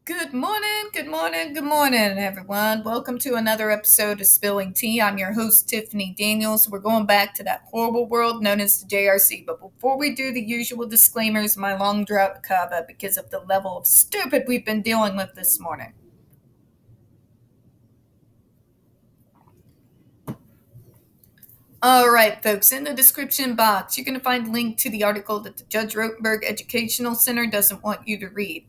Good morning, everyone. Welcome to another episode of Spilling Tea. I'm your host, Tiffany Daniels. We're going back to that horrible world known as the JRC. But before we do the usual disclaimers, my long drought kava because of the level of stupid we've been dealing with this morning. All right, folks, in the description box, you're going to find a link to the article that the Judge Rotenberg Educational Center doesn't want you to read.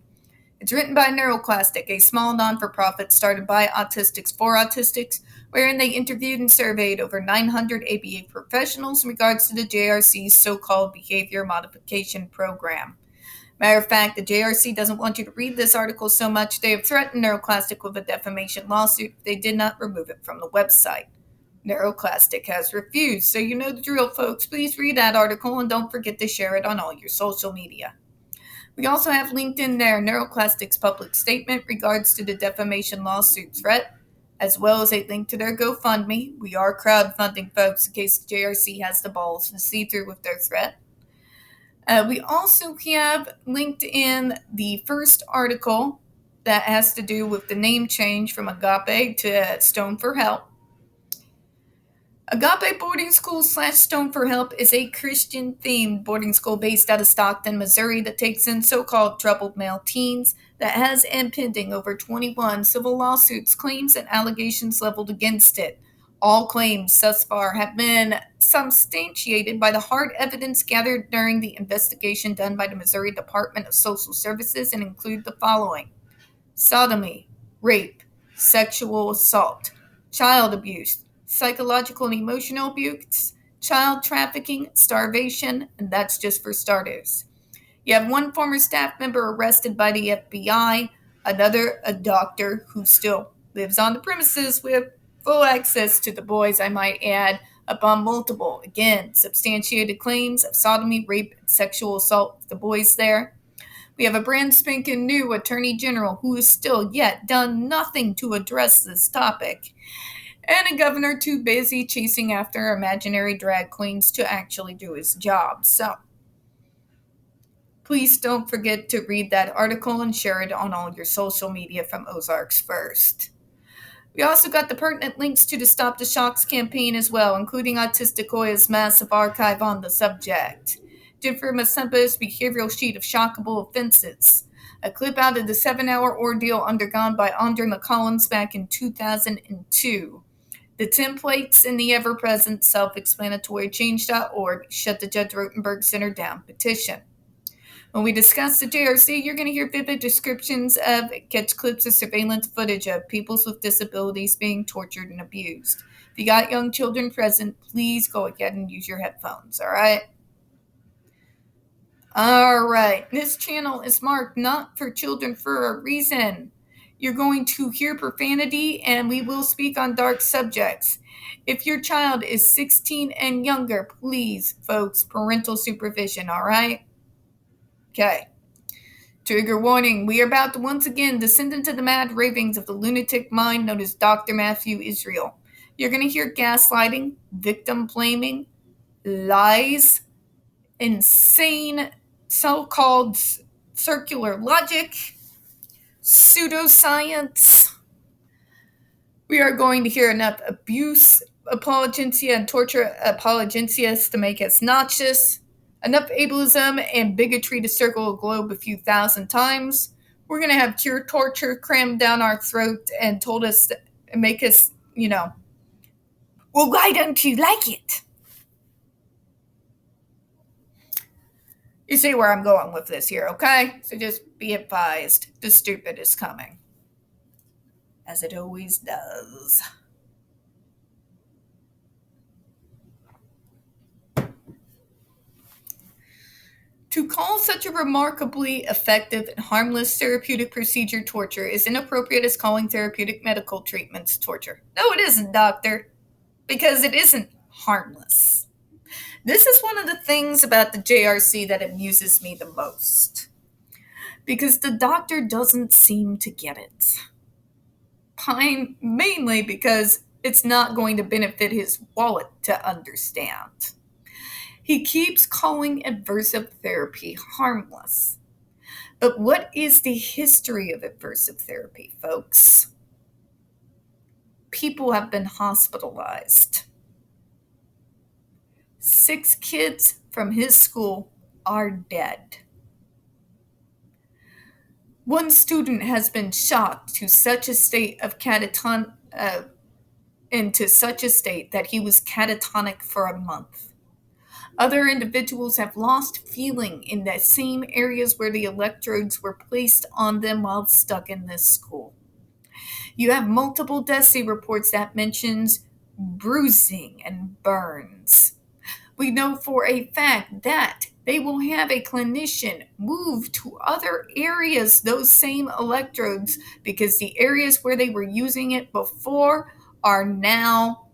It's written by NeuroClastic, a small non-for-profit started by Autistics for Autistics, wherein they interviewed and surveyed over 900 ABA professionals in regards to the JRC's so-called behavior modification program. Matter of fact, the JRC doesn't want you to read this article so much they have threatened NeuroClastic with a defamation lawsuit if they did not remove it from the website. NeuroClastic has refused, so you know the drill, folks. Please read that article and don't forget to share it on all your social media. We also have linked in there NeuroClastic's public statement regards to the defamation lawsuit threat, as well as a link to their GoFundMe. We are crowdfunding, folks, in case the JRC has the balls to see through with their threat. We also have linked in the first article that has to do with the name change from Agape to Stone for Help. Agape Boarding School / Stone for Help is a Christian-themed boarding school based out of Stockton, Missouri that takes in so-called troubled male teens that has impending over 21 civil lawsuits, claims, and allegations leveled against it. All claims thus far have been substantiated by the hard evidence gathered during the investigation done by the Missouri Department of Social Services and include the following: sodomy, rape, sexual assault, child abuse, psychological and emotional abuse, child trafficking, starvation, and that's just for starters. You have one former staff member arrested by the FBI, another a doctor who still lives on the premises with full access to the boys, I might add, upon multiple, again, substantiated claims of sodomy, rape, and sexual assault with the boys there. We have a brand spanking new attorney general who has still yet done nothing to address this topic, and a governor too busy chasing after imaginary drag queens to actually do his job. So, please don't forget to read that article and share it on all your social media from Ozarks First. We also got the pertinent links to the Stop the Shocks campaign as well, including Hoya's massive archive on the subject. Jennifer Masempa's behavioral sheet of shockable offenses. A clip out of the 7-hour ordeal undergone by Andre McCollins back in 2002. The templates in the ever-present self-explanatory change.org shut the Judge Rotenberg Center down petition. When we discuss the JRC, you're going to hear vivid descriptions of catch clips of surveillance footage of people with disabilities being tortured and abused. If you got young children present, please go ahead and use your headphones, all right? All right, this channel is marked not for children for a reason. You're going to hear profanity, and we will speak on dark subjects. If your child is 16 and younger, please, folks, parental supervision, all right? Okay. Trigger warning. We are about to once again descend into the mad ravings of the lunatic mind known as Dr. Matthew Israel. You're going to hear gaslighting, victim blaming, lies, insane so-called circular logic, pseudoscience. We are going to hear enough abuse apologencia and torture apologencias to make us nauseous, enough ableism and bigotry to circle a globe a few thousand times. We're going to have pure torture crammed down our throat and told us to make us, well, why don't you like it? You see where I'm going with this here, okay? So just be advised, the stupid is coming. As it always does. To call such a remarkably effective and harmless therapeutic procedure torture is inappropriate as calling therapeutic medical treatments torture. No, it isn't, doctor, because it isn't harmless. This is one of the things about the JRC that amuses me the most, because the doctor doesn't seem to get it. Mainly because it's not going to benefit his wallet to understand. He keeps calling aversive therapy harmless. But what is the history of aversive therapy, folks? People have been hospitalized. 6 kids from his school are dead. One student has been shocked to such a state of into such a state that he was catatonic for a month. Other individuals have lost feeling in the same areas where the electrodes were placed on them while stuck in this school. You have multiple DESI reports that mentions bruising and burns. We know for a fact that they will have a clinician move to other areas those same electrodes because the areas where they were using it before are now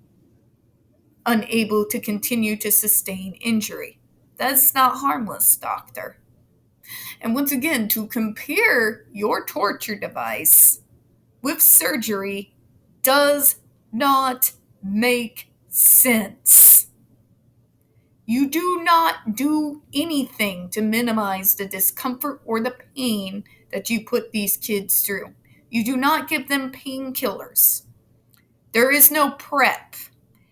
unable to continue to sustain injury. That's not harmless, doctor. And once again, to compare your torture device with surgery does not make sense. You do not do anything to minimize the discomfort or the pain that you put these kids through. You do not give them painkillers. There is no prep.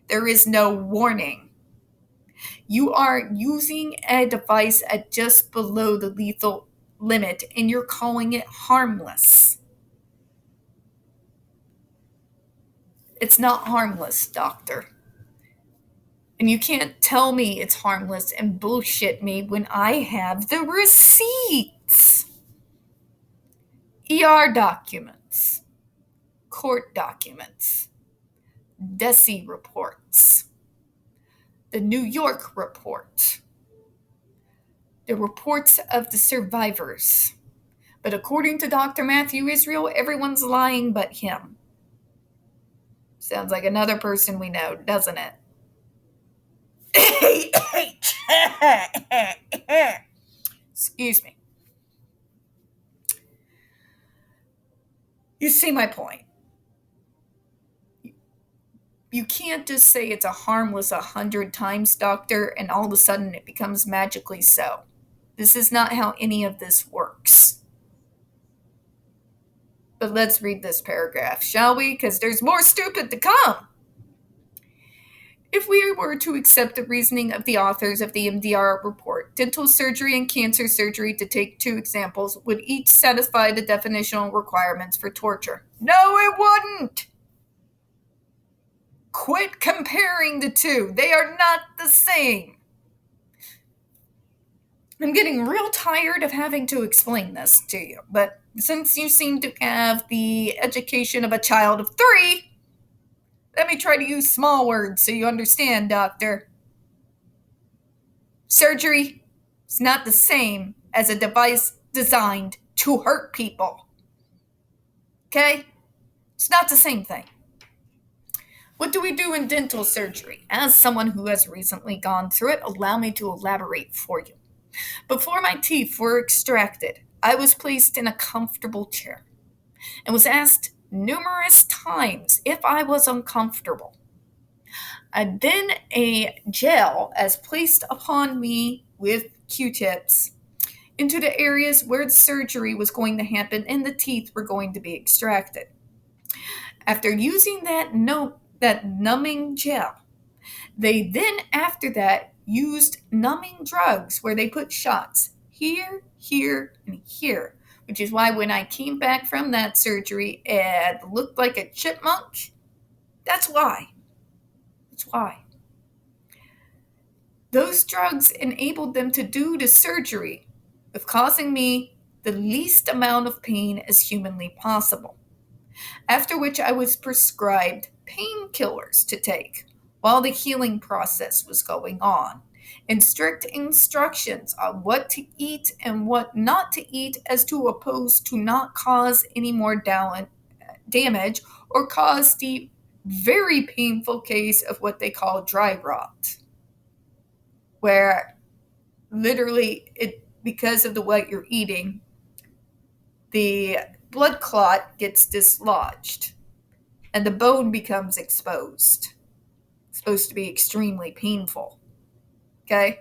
There is no warning. You are using a device at just below the lethal limit, and you're calling it harmless. It's not harmless, doctor. And you can't tell me it's harmless and bullshit me when I have the receipts. ER documents, court documents, DESI reports, the New York report, the reports of the survivors. But according to Dr. Matthew Israel, everyone's lying but him. Sounds like another person we know, doesn't it? Excuse me. You see my point. You can't just say it's a harmless 100 times, doctor, and all of a sudden it becomes magically so. This is not how any of this works. But let's read this paragraph, shall we? Because there's more stupid to come. If we were to accept the reasoning of the authors of the MDR report, dental surgery and cancer surgery, to take 2 examples, would each satisfy the definitional requirements for torture. No, it wouldn't! Quit comparing the 2. They are not the same. I'm getting real tired of having to explain this to you, but since you seem to have the education of a child of 3, let me try to use small words so you understand, doctor. Surgery is not the same as a device designed to hurt people. Okay? It's not the same thing. What do we do in dental surgery? As someone who has recently gone through it, allow me to elaborate for you. Before my teeth were extracted, I was placed in a comfortable chair and was asked numerous times if I was uncomfortable. Then a gel is placed upon me with Q-tips into the areas where the surgery was going to happen and the teeth were going to be extracted. After using that numbing gel, they then after that used numbing drugs where they put shots here, here, and here, which is why when I came back from that surgery and looked like a chipmunk, that's why. That's why. Those drugs enabled them to do the surgery of causing me the least amount of pain as humanly possible, after which I was prescribed painkillers to take while the healing process was going on, and strict instructions on what to eat and what not to eat as to opposed to not cause any more damage or cause the very painful case of what they call dry rot, where literally because of the what you're eating, the blood clot gets dislodged and the bone becomes exposed. It's supposed to be extremely painful. Okay?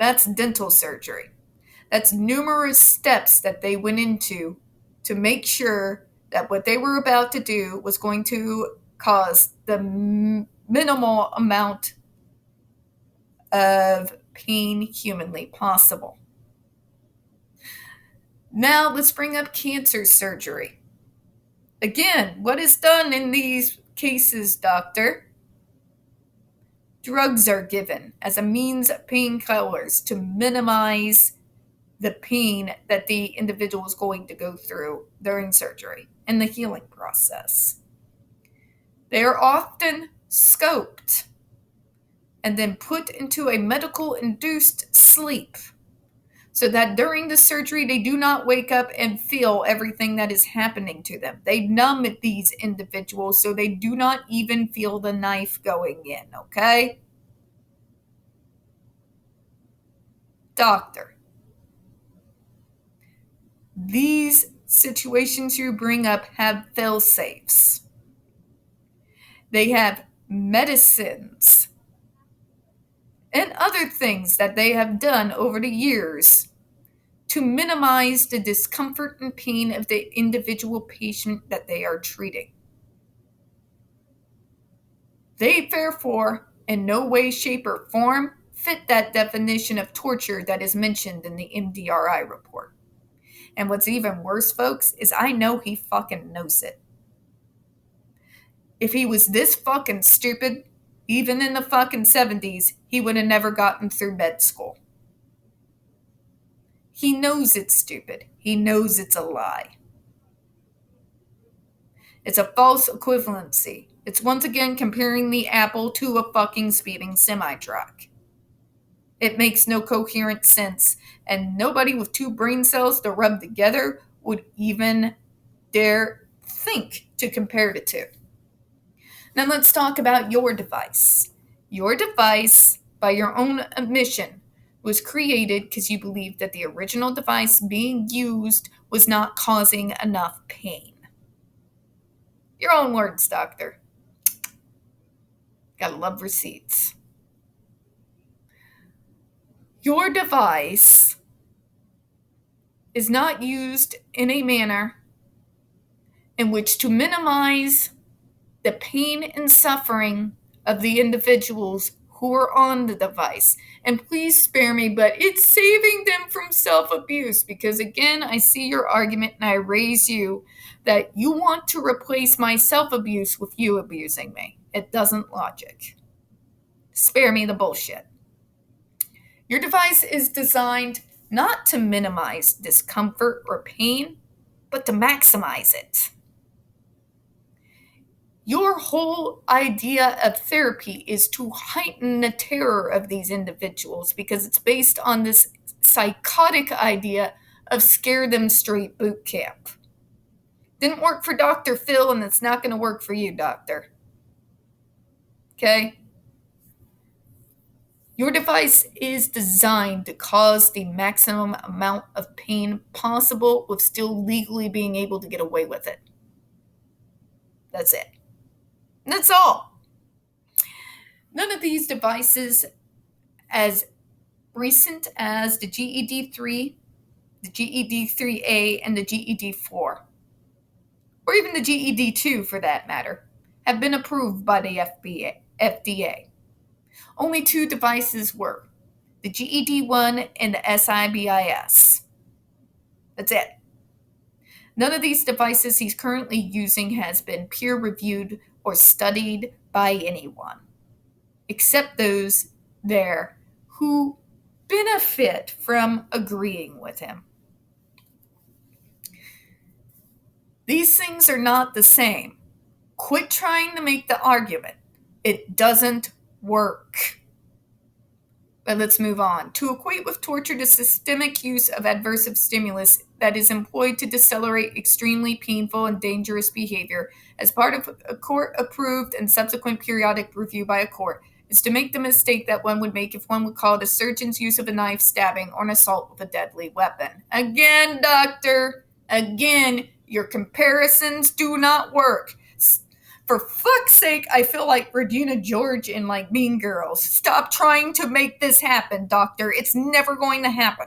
That's dental surgery. That's numerous steps that they went into to make sure that what they were about to do was going to cause the minimal amount of pain humanly possible. Now let's bring up cancer surgery. Again, what is done in these cases, doctor? Drugs are given as a means of painkillers to minimize the pain that the individual is going to go through during surgery and the healing process. They are often scoped and then put into a medical induced sleep so that during the surgery they do not wake up and feel everything that is happening to them. They numb these individuals so they do not even feel the knife going in, okay? Doctor, these situations you bring up have fail-safes. They have medicines and other things that they have done over the years to minimize the discomfort and pain of the individual patient that they are treating. They therefore, in no way, shape, or form, fit that definition of torture that is mentioned in the MDRI report. And what's even worse, folks, is I know he fucking knows it. If he was this fucking stupid, even in the fucking 70s, he would have never gotten through med school. He knows it's stupid. He knows it's a lie. It's a false equivalency. It's once again comparing the apple to a fucking speeding semi-truck. It makes no coherent sense, and nobody with two brain cells to rub together would even dare think to compare the two. Now let's talk about your device. Your device, by your own admission, was created because you believed that the original device being used was not causing enough pain. Your own words, doctor. Gotta love receipts. Your device is not used in a manner in which to minimize the pain and suffering of the individuals who are on the device. And please spare me, but it's saving them from self-abuse because, again, I see your argument and I raise you that you want to replace my self-abuse with you abusing me. It doesn't logic. Spare me the bullshit. Your device is designed not to minimize discomfort or pain, but to maximize it. Your whole idea of therapy is to heighten the terror of these individuals because it's based on this psychotic idea of scare them straight boot camp. Didn't work for Dr. Phil, and it's not going to work for you, doctor. Okay? Your device is designed to cause the maximum amount of pain possible with still legally being able to get away with it. That's it. That's all. None of these devices, as recent as the GED-3, the GED-3A, and the GED-4, or even the GED-2 for that matter, have been approved by the FDA. Only two devices were, the GED-1 and the SIBIS. That's it. None of these devices he's currently using has been peer-reviewed or studied by anyone, except those there who benefit from agreeing with him. These things are not the same. Quit trying to make the argument. It doesn't work. But let's move on. To equate with torture the systemic use of aversive stimulus that is employed to decelerate extremely painful and dangerous behavior as part of a court-approved and subsequent periodic review by a court is to make the mistake that one would make if one would call it a surgeon's use of a knife, stabbing, or an assault with a deadly weapon. Again, doctor, again, your comparisons do not work. For fuck's sake, I feel like Regina George in like Mean Girls. Stop trying to make this happen, doctor. It's never going to happen.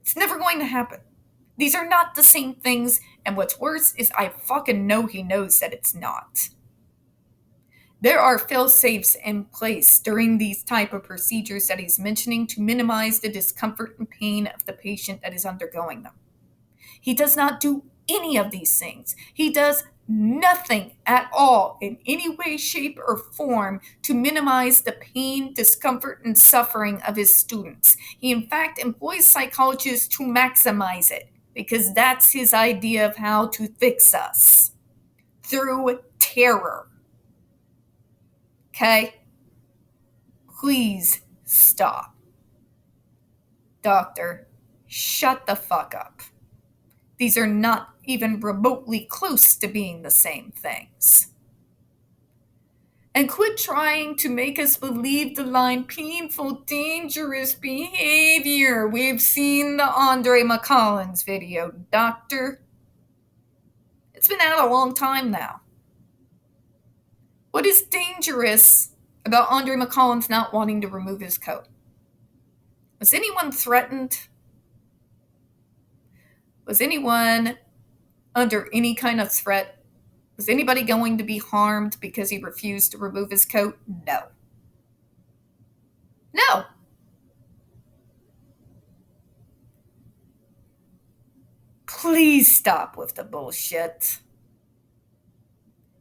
It's never going to happen. These are not the same things, and what's worse is I fucking know he knows that it's not. There are fail-safes in place during these type of procedures that he's mentioning to minimize the discomfort and pain of the patient that is undergoing them. He does not do any of these things. He does nothing at all in any way, shape, or form to minimize the pain, discomfort, and suffering of his students. He, in fact, employs psychologists to maximize it because that's his idea of how to fix us through terror. Okay? Please stop. Doctor, shut the fuck up. These are not even remotely close to being the same things. And quit trying to make us believe the line painful, dangerous behavior. We've seen the Andre McCollins video, doctor. It's been out a long time now. What is dangerous about Andre McCollins not wanting to remove his coat? Was anyone threatened? Was anyone under any kind of threat? Was anybody going to be harmed because he refused to remove his coat? No. No. Please stop with the bullshit.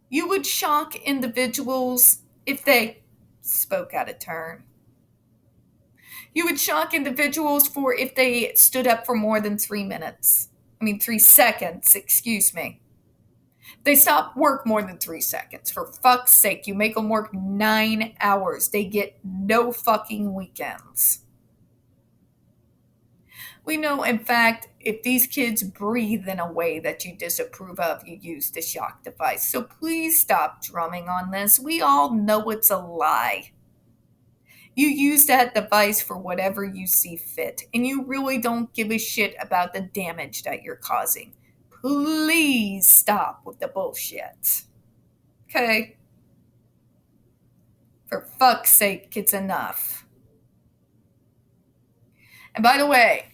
You would shock individuals if they spoke out of turn. You would shock individuals for if they stood up for more than 3 seconds, excuse me. They stop work more than 3 seconds. For fuck's sake, you make them work 9 hours. They get no fucking weekends. We know, in fact, if these kids breathe in a way that you disapprove of, you use the shock device. So please stop drumming on this. We all know it's a lie. You use that device for whatever you see fit, and you really don't give a shit about the damage that you're causing. Please stop with the bullshit. Okay? For fuck's sake, it's enough. And by the way,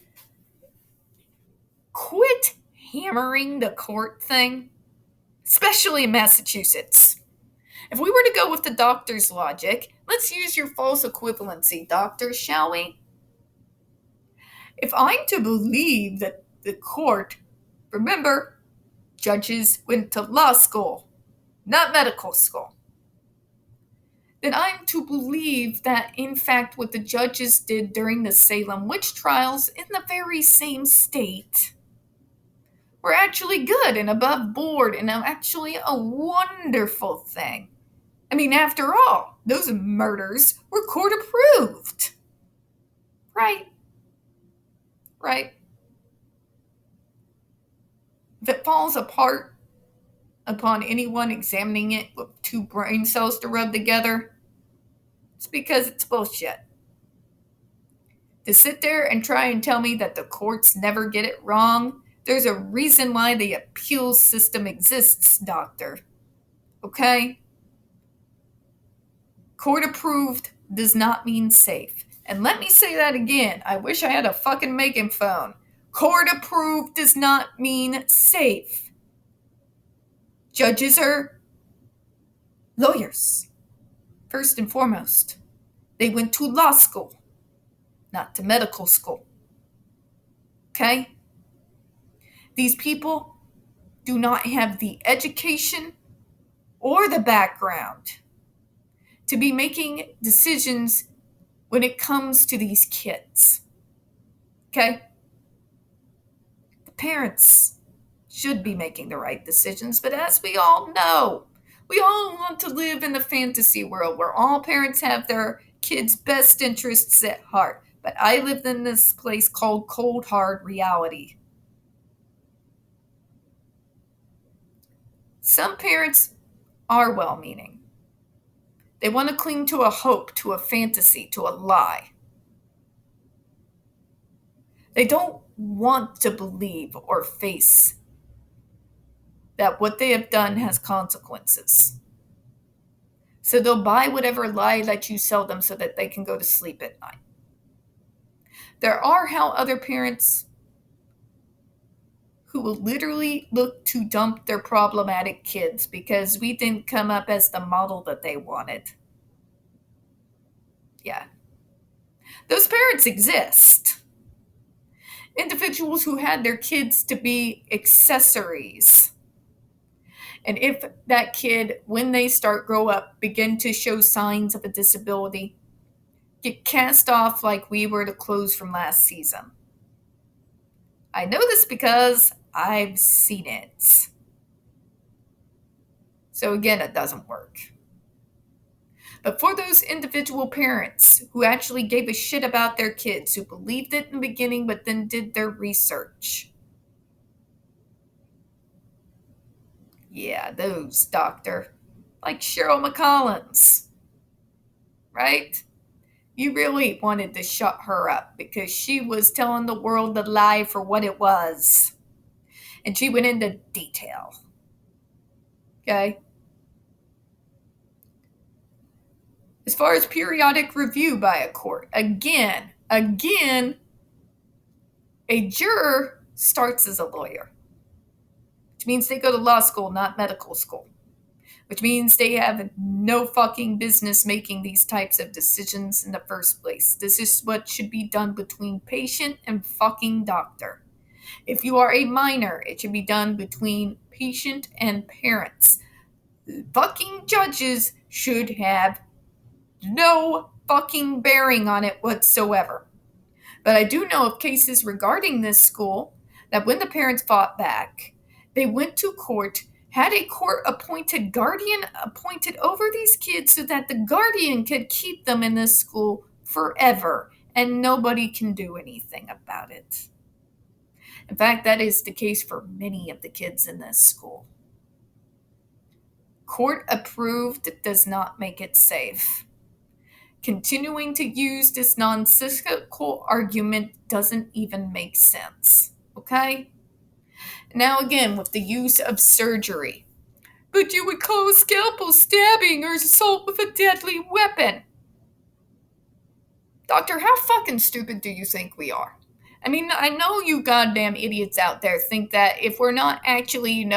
quit hammering the court thing, especially in Massachusetts. If we were to go with the doctor's logic, let's use your false equivalency, doctor, shall we? If I'm to believe that the court, remember, judges went to law school, not medical school, then I'm to believe that, in fact, what the judges did during the Salem witch trials in the very same state were actually good and above board and actually a wonderful thing. I mean, after all, those murders were court approved. Right? Right? If it falls apart upon anyone examining it with 2 brain cells to rub together, it's because it's bullshit. To sit there and try and tell me that the courts never get it wrong, there's a reason why the appeals system exists, doctor. Okay? Court approved does not mean safe. And let me say that again. I wish I had a fucking Megan phone. Court approved does not mean safe. Judges are lawyers, first and foremost. They went to law school, not to medical school. Okay? These people do not have the education or the background to be making decisions when it comes to these kids. Okay? The parents should be making the right decisions, but as we all know, we all want to live in the fantasy world where all parents have their kids' best interests at heart. But I live in this place called cold, hard reality. Some parents are well-meaning. They want to cling to a hope, to a fantasy, to a lie. They don't want to believe or face that what they have done has consequences. So they'll buy whatever lie that you sell them so that they can go to sleep at night. There are how other parents who will literally look to dump their problematic kids because we didn't come up as the model that they wanted. Yeah. Those parents exist. Individuals who had their kids to be accessories. And if that kid, when they grow up, begin to show signs of a disability, get cast off like we were the clothes from last season. I know this because I've seen it. So again, it doesn't work. But for those individual parents who actually gave a shit about their kids, who believed it in the beginning but then did their research. Yeah, those, doctor. Like Cheryl McCollins. Right? You really wanted to shut her up because she was telling the world the lie for what it was. And she went into detail. Okay? As far as periodic review by a court, again, a juror starts as a lawyer, which means they go to law school, not medical school, which means they have no fucking business making these types of decisions in the first place. This is what should be done between patient and fucking doctor. If you are a minor, it should be done between patient and parents. Fucking judges should have no fucking bearing on it whatsoever. But I do know of cases regarding this school that when the parents fought back, they went to court, had a court-appointed guardian appointed over these kids so that the guardian could keep them in this school forever, and nobody can do anything about it. In fact, that is the case for many of the kids in this school. Court approved does not make it safe. Continuing to use this nonsensical argument doesn't even make sense. Okay? Now again, with the use of surgery. But you would call a scalpel stabbing or assault with a deadly weapon. Doctor, how fucking stupid do you think we are? I mean, I know you goddamn idiots out there think that if we're not actually,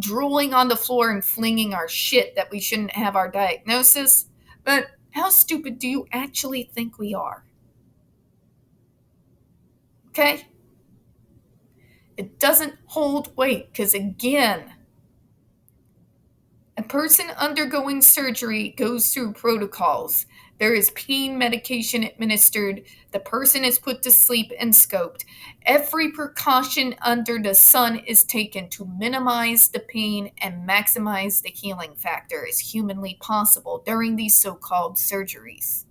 drooling on the floor and flinging our shit that we shouldn't have our diagnosis. But how stupid do you actually think we are? Okay? It doesn't hold weight because, again, a person undergoing surgery goes through protocols. There is pain medication administered. The person is put to sleep and scoped. Every precaution under the sun is taken to minimize the pain and maximize the healing factor as humanly possible during these so-called surgeries.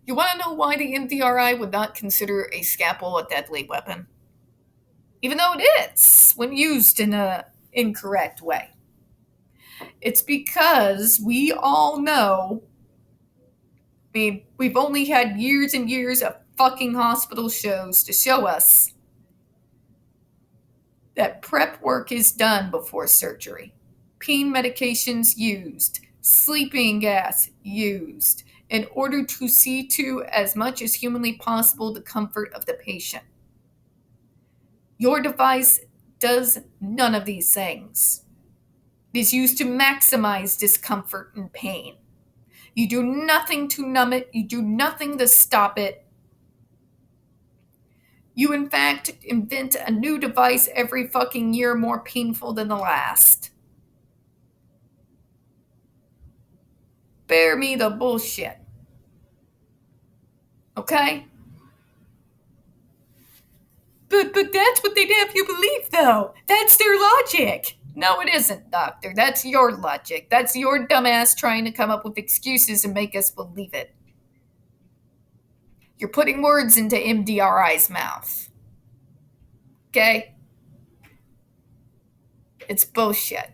You want to know why the MDRI would not consider a scalpel a deadly weapon? Even though it is, when used in an incorrect way. It's because we all know we've only had years and years of fucking hospital shows to show us that prep work is done before surgery. Pain medications used, sleeping gas used, in order to see to, as much as humanly possible, the comfort of the patient. Your device does none of these things. It is used to maximize discomfort and pain. You do nothing to numb it. You do nothing to stop it. You, in fact, invent a new device every fucking year more painful than the last. Bear me the bullshit. Okay? But that's what they'd have you believe, though. That's their logic. No, it isn't, doctor. That's your logic. That's your dumbass trying to come up with excuses and make us believe it. You're putting words into MDRI's mouth. Okay? It's bullshit.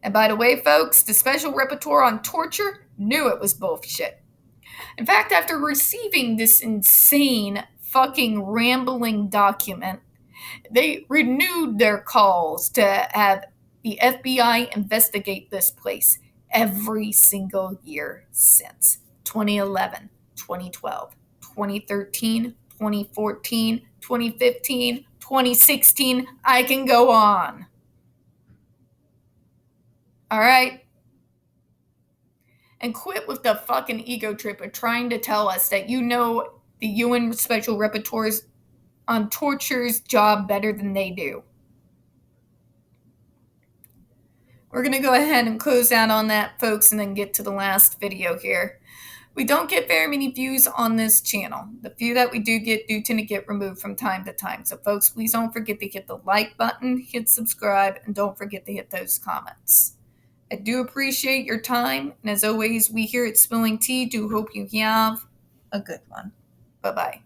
And by the way, folks, the special rapporteur on torture knew it was bullshit. In fact, after receiving this insane fucking rambling document, they renewed their calls to have the FBI investigate this place every single year since 2011, 2012, 2013, 2014, 2015, 2016. I can go on. All right? And quit with the fucking ego trip of trying to tell us that you know the UN Special Rapporteurs on Torture's job better than they do. We're going to go ahead and close out on that, folks, and then get to the last video here. We don't get very many views on this channel. The few that we do tend to get removed from time to time. So, folks, please don't forget to hit the like button, hit subscribe, and don't forget to hit those comments. I do appreciate your time, and as always, we here at Spilling Tea do hope you have a good one. Bye-bye.